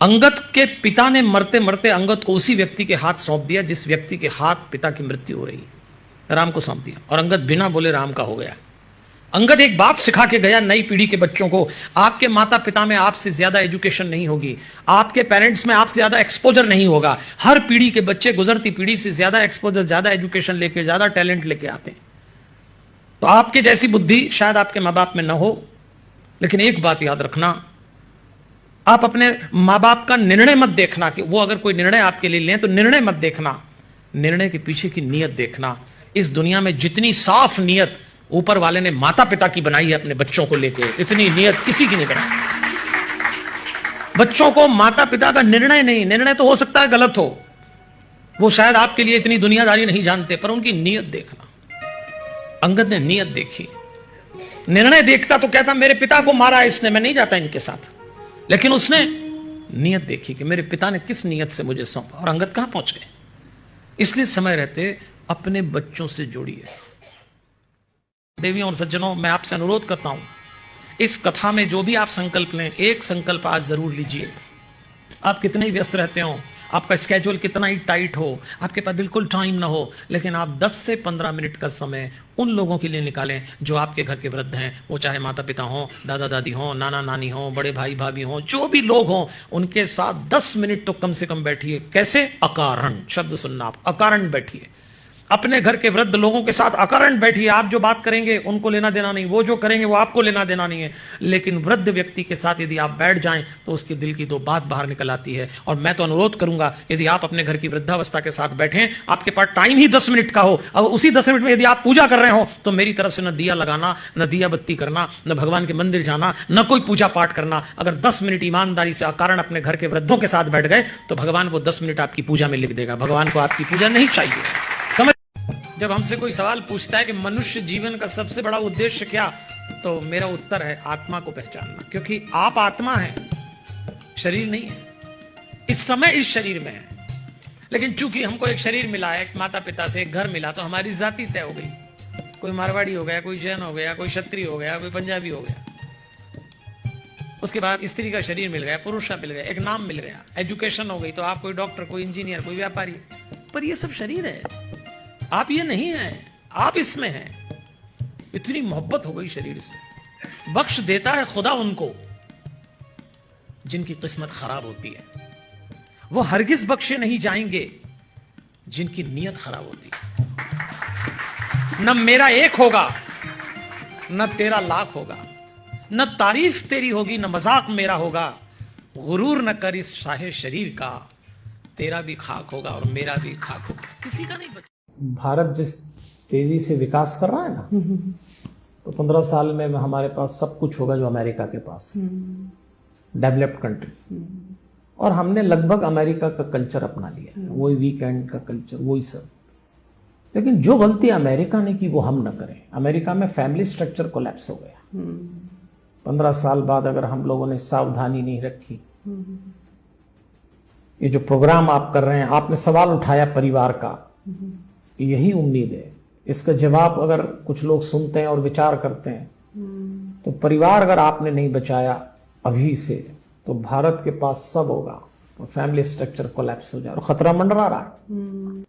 अंगद के पिता ने मरते मरते अंगद को उसी व्यक्ति के हाथ सौंप दिया जिस व्यक्ति के हाथ पिता की मृत्यु हो रही, राम को सौंप दिया। और अंगद बिना बोले राम का हो गया। अंगद एक बात सिखा के गया नई पीढ़ी के बच्चों को, आपके माता पिता में आपसे ज्यादा एजुकेशन नहीं होगी, आपके पेरेंट्स में आपसे ज्यादा एक्सपोजर नहीं होगा। हर पीढ़ी के बच्चे गुजरती पीढ़ी से ज्यादा एक्सपोजर, ज्यादा एजुकेशन लेके, ज्यादा टैलेंट लेके आते हैं। तो आपके जैसी बुद्धि शायद आपके माँ बाप में न हो, लेकिन एक बात याद रखना, आप अपने माँ बाप का निर्णय मत देखना कि वो अगर कोई निर्णय आपके लिए लें तो निर्णय मत देखना, निर्णय के पीछे की नीयत देखना। इस दुनिया में जितनी साफ नीयत ऊपर वाले ने माता पिता की बनाई है अपने बच्चों को लेके, इतनी नीयत किसी की नहीं बनाई। बच्चों को माता पिता का निर्णय नहीं, निर्णय तो हो सकता है गलत हो, वो शायद आपके लिए इतनी दुनियादारी नहीं जानते, पर उनकी नीयत देखना। अंगद ने नीयत देखी। निर्णय देखता तो कहता मेरे पिता को मारा इसने, मैं नहीं जाता इनके साथ, लेकिन उसने नीयत देखी कि मेरे पिता ने किस नीयत से मुझे सौंपा, और अंगद कहां पहुंच गए। इसलिए समय रहते अपने बच्चों से जोड़िए। देवियों और सज्जनों, मैं आपसे अनुरोध करता हूं, इस कथा में जो भी आप संकल्प लें, एक संकल्प आज जरूर लीजिए। आप कितने ही व्यस्त रहते हो, आपका स्केड्यूल कितना ही टाइट हो, आपके पास बिल्कुल टाइम ना हो, लेकिन आप 10 से 15 मिनट का समय उन लोगों के लिए निकालें जो आपके घर के वृद्ध हैं। वो चाहे माता पिता हों, दादा दादी हों, नाना नानी हों, बड़े भाई भाभी हों, जो भी लोग हों, उनके साथ 10 मिनट तो कम से कम बैठिए। कैसे? अकारण शब्द सुनना, आप अकारण बैठिए। अपने घर के वृद्ध लोगों के साथ अकारण बैठिए। आप जो बात करेंगे उनको लेना देना नहीं, वो जो करेंगे वो आपको लेना देना नहीं है, लेकिन वृद्ध व्यक्ति के साथ यदि आप बैठ जाएं तो उसके दिल की दो बात बाहर निकल आती है। और मैं तो अनुरोध करूंगा, यदि आप अपने घर की वृद्धावस्था के साथ बैठें, आपके पास टाइम ही 10 मिनट का हो, अब उसी 10 मिनट में यदि आप पूजा कर रहे हो तो मेरी तरफ से न दिया लगाना, न दिया बत्ती करना, न भगवान के मंदिर जाना, न कोई पूजा पाठ करना। अगर 10 मिनट ईमानदारी से अकारण अपने घर के वृद्धों के साथ बैठ गए तो भगवान वो 10 मिनट आपकी पूजा में लिख देगा। भगवान को आपकी पूजा नहीं चाहिए। जब हमसे कोई सवाल पूछता है कि मनुष्य जीवन का सबसे बड़ा उद्देश्य क्या, तो मेरा उत्तर है आत्मा को पहचानना। क्योंकि आप आत्मा हैं, शरीर नहीं है। इस समय इस शरीर में है, लेकिन चूंकि हमको एक शरीर मिला है, एक माता पिता से एक घर मिला, तो हमारी जाति तय हो गई। कोई मारवाड़ी हो गया, कोई जैन हो गया, कोई क्षत्रिय हो गया, कोई पंजाबी हो गया। उसके बाद स्त्री का शरीर मिल गया, पुरुष का मिल गया, एक नाम मिल गया, एजुकेशन हो गई, तो आप कोई डॉक्टर, कोई इंजीनियर, कोई व्यापारी। पर ये सब शरीर है, आप ये नहीं है, आप इसमें हैं। इतनी मोहब्बत हो गई शरीर से। बख्श देता है खुदा उनको जिनकी किस्मत खराब होती है। वो हरगिज बख्शे नहीं जाएंगे जिनकी नीयत खराब होती है। न मेरा एक होगा, न तेरा लाख होगा, न तारीफ तेरी होगी, न मजाक मेरा होगा। गुरूर न कर इस शाहे शरीर का, तेरा भी खाक होगा और मेरा भी खाक होगा, किसी का नहीं बचा। भारत जिस तेजी से विकास कर रहा है ना, तो 15 साल में हमारे पास सब कुछ होगा जो अमेरिका के पास है, डेवलप्ड कंट्री। और हमने लगभग अमेरिका का कल्चर अपना लिया, वही वीकेंड का कल्चर, वही सब। लेकिन जो गलती अमेरिका ने की वो हम न करें। अमेरिका में फैमिली स्ट्रक्चर कोलैप्स हो गया। 15 साल बाद अगर हम लोगों ने सावधानी नहीं रखी, ये जो प्रोग्राम आप कर रहे हैं, आपने सवाल उठाया परिवार का, यही उम्मीद है। इसका जवाब अगर कुछ लोग सुनते हैं और विचार करते हैं, तो परिवार अगर आपने नहीं बचाया अभी से, तो भारत के पास सब होगा और फैमिली स्ट्रक्चर कोलैप्स हो जाए और खतरा मंडरा रहा है।